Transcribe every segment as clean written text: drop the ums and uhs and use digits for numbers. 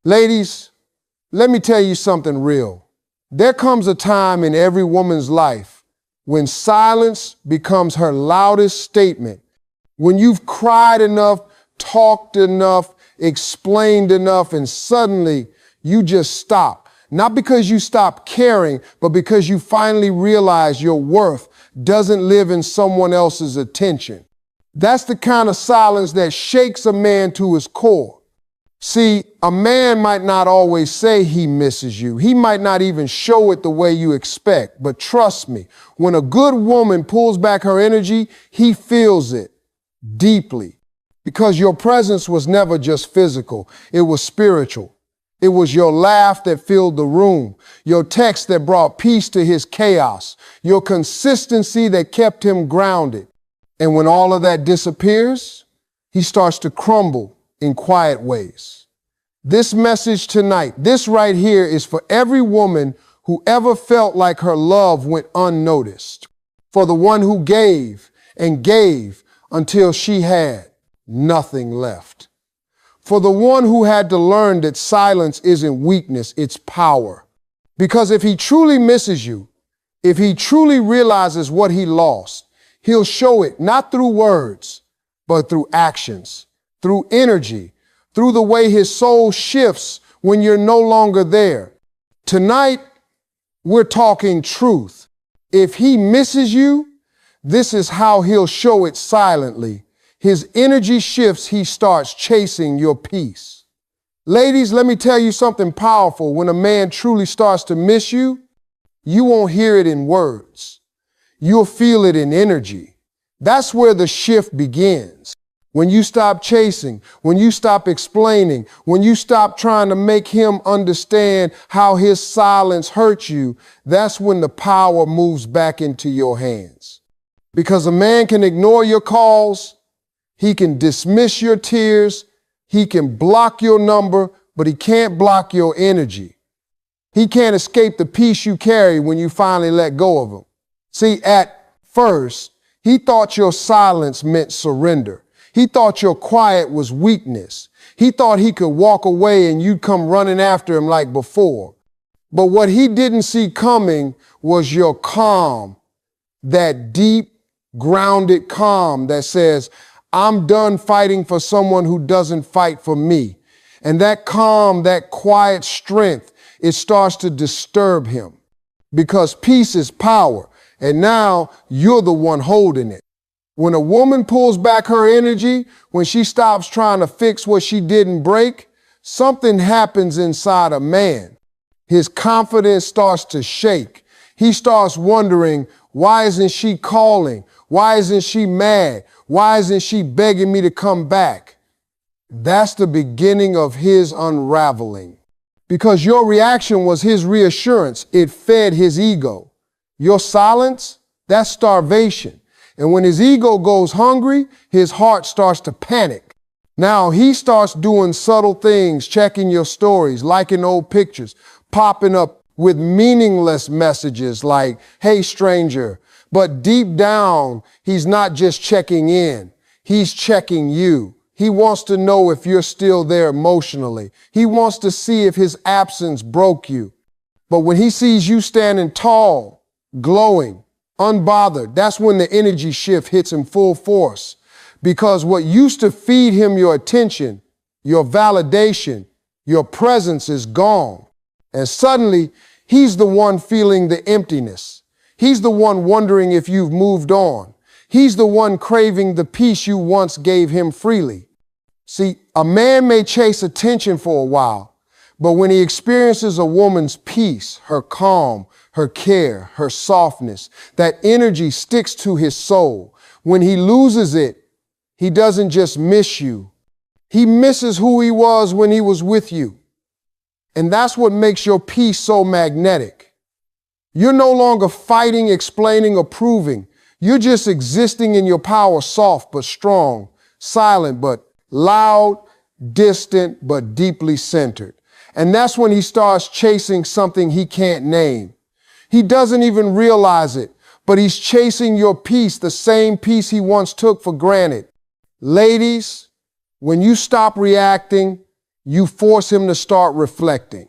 Ladies, let me tell you something real. There comes a time in every woman's life when silence becomes her loudest statement. When you've cried enough, talked enough, explained enough, and suddenly you just stop. Not because you stop caring, but because you finally realize your worth doesn't live in someone else's attention. That's the kind of silence that shakes a man to his core. See, a man might not always say he misses you. He might not even show it the way you expect. But trust me, when a good woman pulls back her energy, he feels it deeply. Because your presence was never just physical, it was spiritual. It was your laugh that filled the room, your text that brought peace to his chaos, your consistency that kept him grounded. And when all of that disappears, he starts to crumble in quiet ways. This message tonight, this right here, is for every woman who ever felt like her love went unnoticed, for the one who gave and gave until she had nothing left, for the one who had to learn that silence isn't weakness, it's power. Because if he truly misses you, if he truly realizes what he lost, he'll show it not through words, but through actions, through energy, through the way his soul shifts when you're no longer there. Tonight, we're talking truth. If he misses you, this is how he'll show it silently. His energy shifts, he starts chasing your peace. Ladies, let me tell you something powerful. When a man truly starts to miss you, you won't hear it in words. You'll feel it in energy. That's where the shift begins. When you stop chasing, when you stop explaining, when you stop trying to make him understand how his silence hurts you, that's when the power moves back into your hands. Because a man can ignore your calls, he can dismiss your tears, he can block your number, but he can't block your energy. He can't escape the peace you carry when you finally let go of him. See, at first, he thought your silence meant surrender. He thought your quiet was weakness. He thought he could walk away and you'd come running after him like before. But what he didn't see coming was your calm, that deep, grounded calm that says, I'm done fighting for someone who doesn't fight for me. And that calm, that quiet strength, it starts to disturb him because peace is power. And now you're the one holding it. When a woman pulls back her energy, when she stops trying to fix what she didn't break, something happens inside a man. His confidence starts to shake. He starts wondering, why isn't she calling? Why isn't she mad? Why isn't she begging me to come back? That's the beginning of his unraveling. Because your reaction was his reassurance. It fed his ego. Your silence, that's starvation. And when his ego goes hungry, his heart starts to panic. Now he starts doing subtle things, checking your stories, liking old pictures, popping up with meaningless messages like, hey, stranger. But deep down, he's not just checking in. He's checking you. He wants to know if you're still there emotionally. He wants to see if his absence broke you. But when he sees you standing tall, glowing, unbothered, that's when the energy shift hits him full force. Because what used to feed him your attention, your validation, your presence is gone. And suddenly, he's the one feeling the emptiness. He's the one wondering if you've moved on. He's the one craving the peace you once gave him freely. See, a man may chase attention for a while, but when he experiences a woman's peace, her calm, her care, her softness, that energy sticks to his soul. When he loses it, he doesn't just miss you. He misses who he was when he was with you. And that's what makes your peace so magnetic. You're no longer fighting, explaining, or proving. You're just existing in your power, soft but strong, silent but loud, distant but deeply centered. And that's when he starts chasing something he can't name. He doesn't even realize it, but he's chasing your peace, the same peace he once took for granted. Ladies, when you stop reacting, you force him to start reflecting.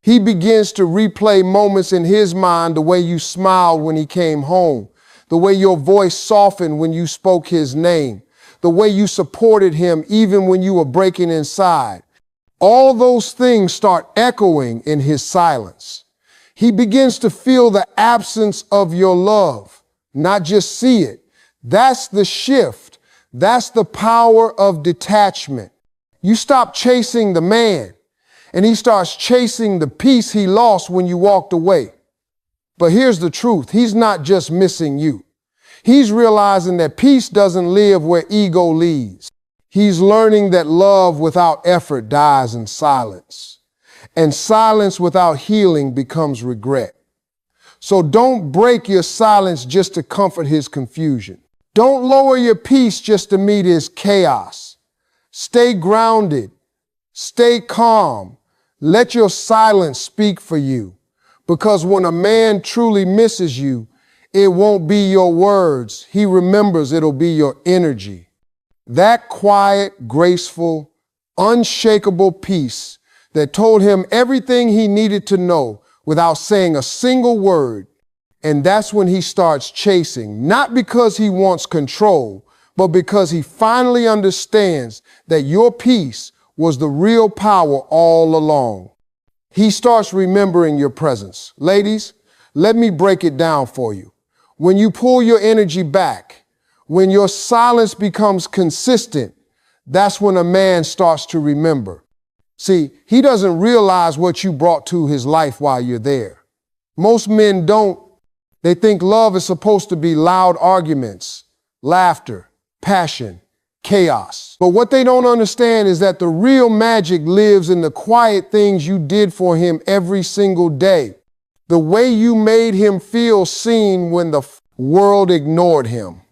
He begins to replay moments in his mind, the way you smiled when he came home, the way your voice softened when you spoke his name, the way you supported him even when you were breaking inside. All those things start echoing in his silence. He begins to feel the absence of your love, not just see it. That's the shift. That's the power of detachment. You stop chasing the man, and he starts chasing the peace he lost when you walked away. But here's the truth. He's not just missing you. He's realizing that peace doesn't live where ego leads. He's learning that love without effort dies in silence, and silence without healing becomes regret. So don't break your silence just to comfort his confusion. Don't lower your peace just to meet his chaos. Stay grounded. Stay calm. Let your silence speak for you. Because when a man truly misses you, it won't be your words. He remembers it'll be your energy. That quiet, graceful, unshakable peace that told him everything he needed to know without saying a single word. And that's when he starts chasing, not because he wants control, but because he finally understands that your peace was the real power all along. He starts remembering your presence. Ladies, let me break it down for you. When you pull your energy back, when your silence becomes consistent, that's when a man starts to remember. See, he doesn't realize what you brought to his life while you're there. Most men don't. They think love is supposed to be loud arguments, laughter, passion, chaos. But what they don't understand is that the real magic lives in the quiet things you did for him every single day. The way you made him feel seen when the world ignored him.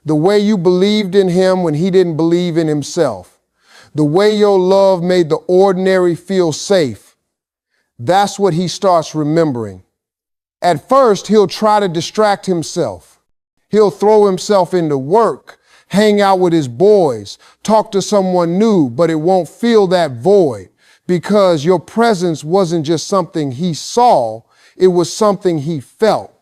The way you believed in him when he didn't believe in himself. The way your love made the ordinary feel safe. That's what he starts remembering. At first, he'll try to distract himself. He'll throw himself into work, hang out with his boys, talk to someone new, but it won't fill that void because your presence wasn't just something he saw, it was something he felt.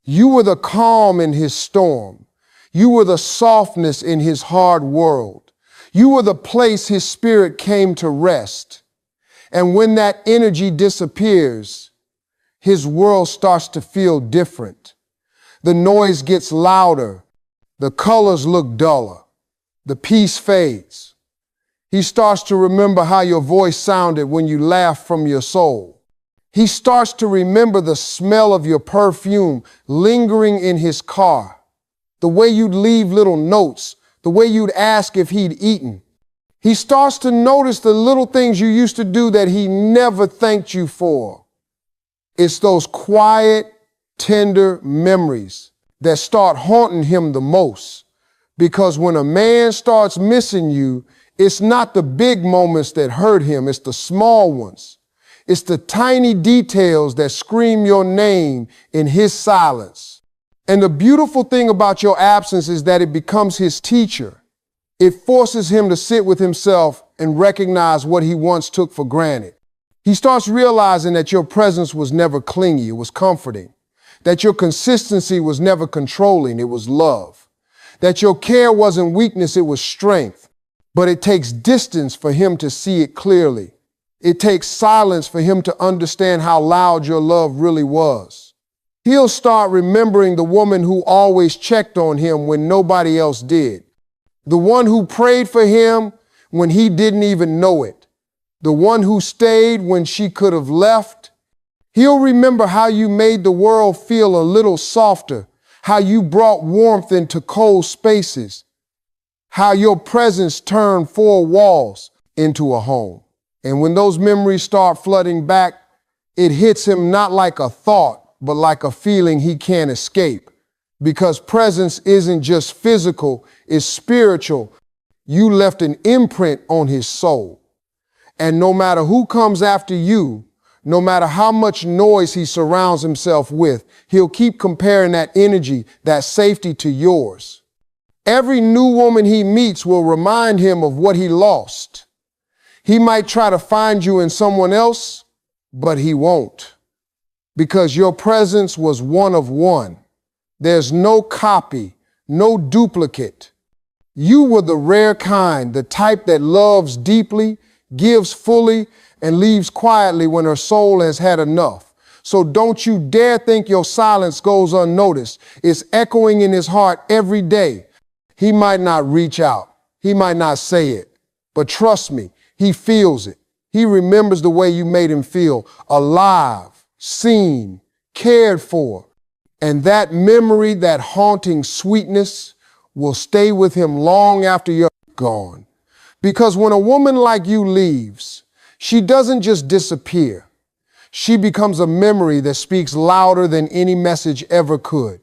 You were the calm in his storm. You were the softness in his hard world. You were the place his spirit came to rest. And when that energy disappears, his world starts to feel different. The noise gets louder. The colors look duller. The peace fades. He starts to remember how your voice sounded when you laughed from your soul. He starts to remember the smell of your perfume lingering in his car, the way you'd leave little notes, the way you'd ask if he'd eaten. He starts to notice the little things you used to do that he never thanked you for. It's those quiet, tender memories that start haunting him the most. Because when a man starts missing you, it's not the big moments that hurt him, it's the small ones. It's the tiny details that scream your name in his silence. And the beautiful thing about your absence is that it becomes his teacher. It forces him to sit with himself and recognize what he once took for granted. He starts realizing that your presence was never clingy, it was comforting. That your consistency was never controlling, it was love. That your care wasn't weakness, it was strength. But it takes distance for him to see it clearly. It takes silence for him to understand how loud your love really was. He'll start remembering the woman who always checked on him when nobody else did. The one who prayed for him when he didn't even know it. The one who stayed when she could have left. He'll remember how you made the world feel a little softer, how you brought warmth into cold spaces, how your presence turned four walls into a home. And when those memories start flooding back, it hits him not like a thought, but like a feeling he can't escape. Because presence isn't just physical, it's spiritual. You left an imprint on his soul. And no matter who comes after you, no matter how much noise he surrounds himself with, he'll keep comparing that energy, that safety to yours. Every new woman he meets will remind him of what he lost. He might try to find you in someone else, but he won't, because your presence was one of one. There's no copy, no duplicate. You were the rare kind, the type that loves deeply, gives fully, and leaves quietly when her soul has had enough. So don't you dare think your silence goes unnoticed. It's echoing in his heart every day. He might not reach out. He might not say it. But trust me, he feels it. He remembers the way you made him feel alive, seen, cared for. And that memory, that haunting sweetness, will stay with him long after you're gone. Because when a woman like you leaves, she doesn't just disappear. She becomes a memory that speaks louder than any message ever could.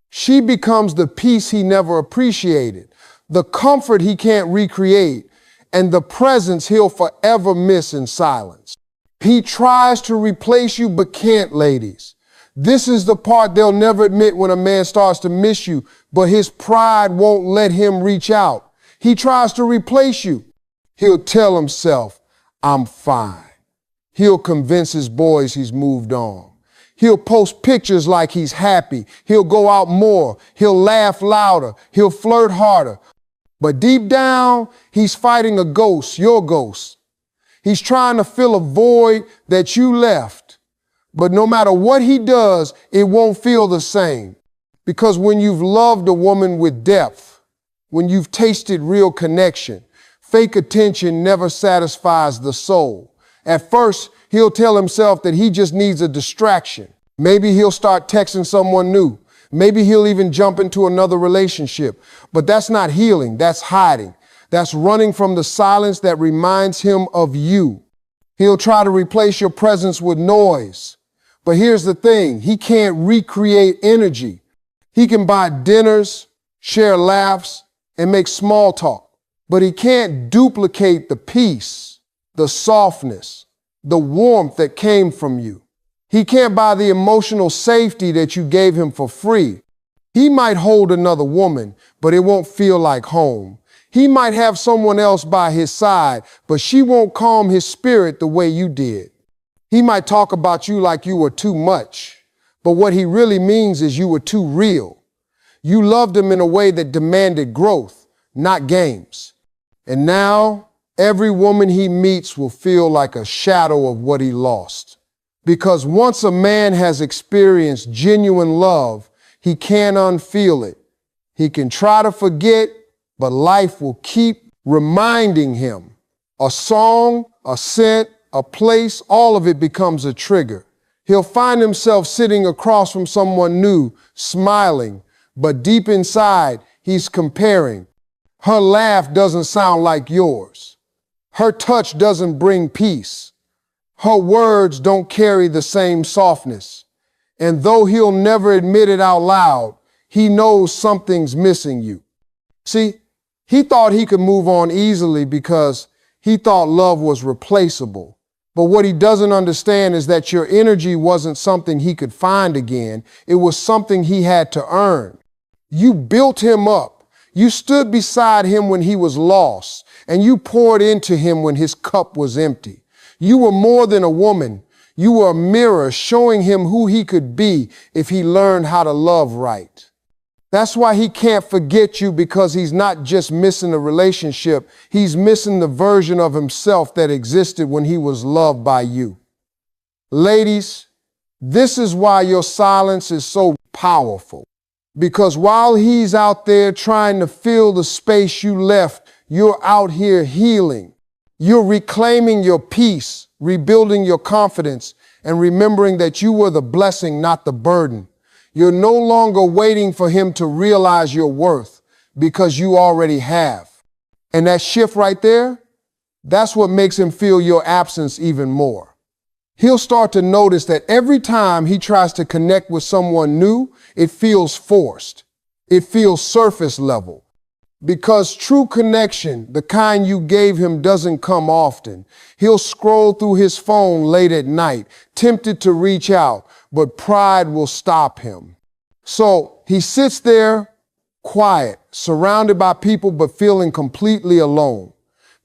She becomes the peace he never appreciated, the comfort he can't recreate, and the presence he'll forever miss in silence. He tries to replace you, but can't, ladies. This is the part they'll never admit when a man starts to miss you, but his pride won't let him reach out. He tries to replace you. He'll tell himself, I'm fine. He'll convince his boys he's moved on. He'll post pictures like he's happy. He'll go out more. He'll laugh louder. He'll flirt harder. But deep down, he's fighting a ghost, your ghost. He's trying to fill a void that you left. But no matter what he does, it won't feel the same. Because when you've loved a woman with depth, when you've tasted real connection, fake attention never satisfies the soul. At first, he'll tell himself that he just needs a distraction. Maybe he'll start texting someone new. Maybe he'll even jump into another relationship. But that's not healing, that's hiding. That's running from the silence that reminds him of you. He'll try to replace your presence with noise. But here's the thing, he can't recreate energy. He can buy dinners, share laughs, and make small talk. But he can't duplicate the peace, the softness, the warmth that came from you. He can't buy the emotional safety that you gave him for free. He might hold another woman, but it won't feel like home. He might have someone else by his side, but she won't calm his spirit the way you did. He might talk about you like you were too much, but what he really means is you were too real. You loved him in a way that demanded growth, not games. And now, every woman he meets will feel like a shadow of what he lost. Because once a man has experienced genuine love, he can't unfeel it. He can try to forget, but life will keep reminding him. A song, a scent, a place, all of it becomes a trigger. He'll find himself sitting across from someone new, smiling, but deep inside, he's comparing. Her laugh doesn't sound like yours. Her touch doesn't bring peace. Her words don't carry the same softness. And though he'll never admit it out loud, he knows something's missing you. See, he thought he could move on easily because he thought love was replaceable. But what he doesn't understand is that your energy wasn't something he could find again. It was something he had to earn. You built him up. You stood beside him when he was lost, and you poured into him when his cup was empty. You were more than a woman. You were a mirror showing him who he could be if he learned how to love right. That's why he can't forget you, because he's not just missing a relationship. He's missing the version of himself that existed when he was loved by you. Ladies, this is why your silence is so powerful. Because while he's out there trying to fill the space you left, you're out here healing. You're reclaiming your peace, rebuilding your confidence, and remembering that you were the blessing, not the burden. You're no longer waiting for him to realize your worth, because you already have. And that shift right there, that's what makes him feel your absence even more. He'll start to notice that every time he tries to connect with someone new, it feels forced. It feels surface level. Because true connection, the kind you gave him, doesn't come often. He'll scroll through his phone late at night, tempted to reach out, but pride will stop him. So he sits there quiet, surrounded by people, but feeling completely alone.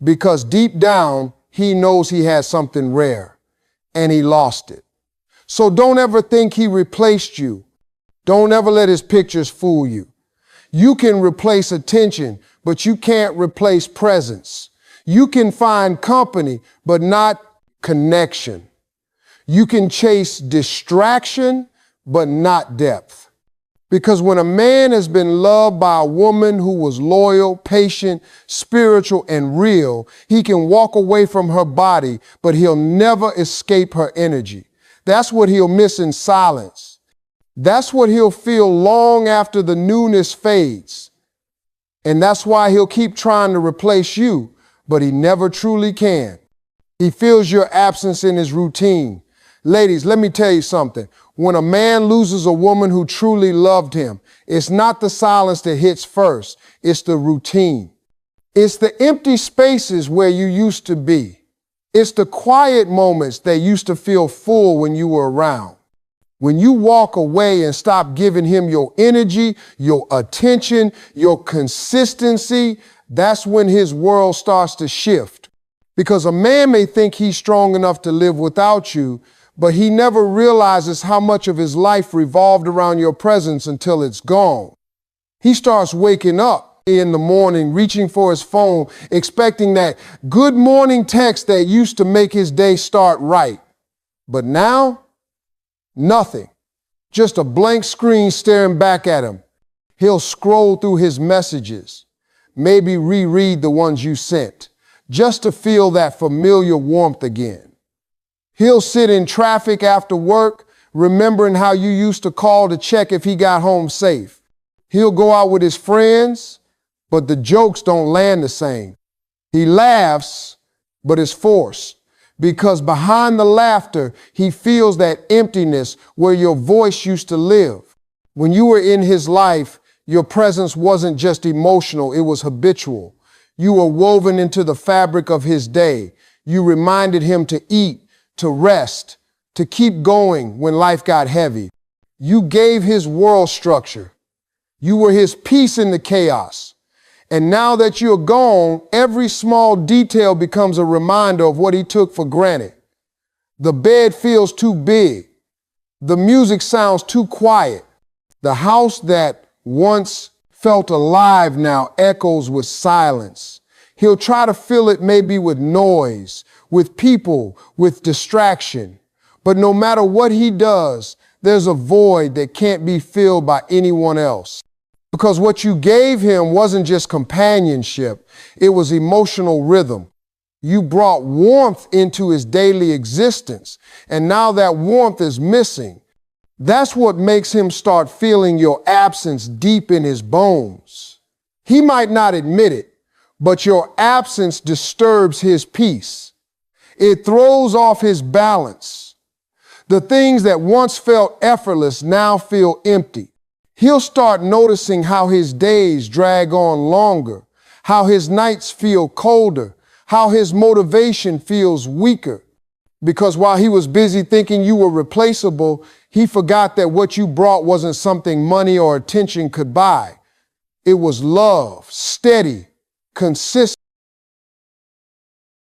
Because deep down, he knows he has something rare and he lost it. So don't ever think he replaced you. Don't ever let his pictures fool you. You can replace attention, but you can't replace presence. You can find company, but not connection. You can chase distraction, but not depth. Because when a man has been loved by a woman who was loyal, patient, spiritual, and real, he can walk away from her body, but he'll never escape her energy. That's what he'll miss in silence. That's what he'll feel long after the newness fades. And that's why he'll keep trying to replace you, but he never truly can. He feels your absence in his routine. Ladies, let me tell you something. When a man loses a woman who truly loved him, it's not the silence that hits first. It's the routine. It's the empty spaces where you used to be. It's the quiet moments that used to feel full when you were around. When you walk away and stop giving him your energy, your attention, your consistency, that's when his world starts to shift. Because a man may think he's strong enough to live without you, but he never realizes how much of his life revolved around your presence until it's gone. He starts waking up in the morning, reaching for his phone, expecting that good morning text that used to make his day start right. But now, nothing. Just a blank screen staring back at him. He'll scroll through his messages, maybe reread the ones you sent, just to feel that familiar warmth again. He'll sit in traffic after work, remembering how you used to call to check if he got home safe. He'll go out with his friends, but the jokes don't land the same. He laughs, but it's forced. Because behind the laughter, he feels that emptiness where your voice used to live. When you were in his life, your presence wasn't just emotional, it was habitual. You were woven into the fabric of his day. You reminded him to eat, to rest, to keep going when life got heavy. You gave his world structure. You were his peace in the chaos. And now that you're gone, every small detail becomes a reminder of what he took for granted. The bed feels too big. The music sounds too quiet. The house that once felt alive now echoes with silence. He'll try to fill it maybe with noise, with people, with distraction. But no matter what he does, there's a void that can't be filled by anyone else. Because what you gave him wasn't just companionship, it was emotional rhythm. You brought warmth into his daily existence, and now that warmth is missing. That's what makes him start feeling your absence deep in his bones. He might not admit it, but your absence disturbs his peace. It throws off his balance. The things that once felt effortless now feel empty. He'll start noticing how his days drag on longer, how his nights feel colder, how his motivation feels weaker. Because while he was busy thinking you were replaceable, he forgot that what you brought wasn't something money or attention could buy. It was love, steady, consistent.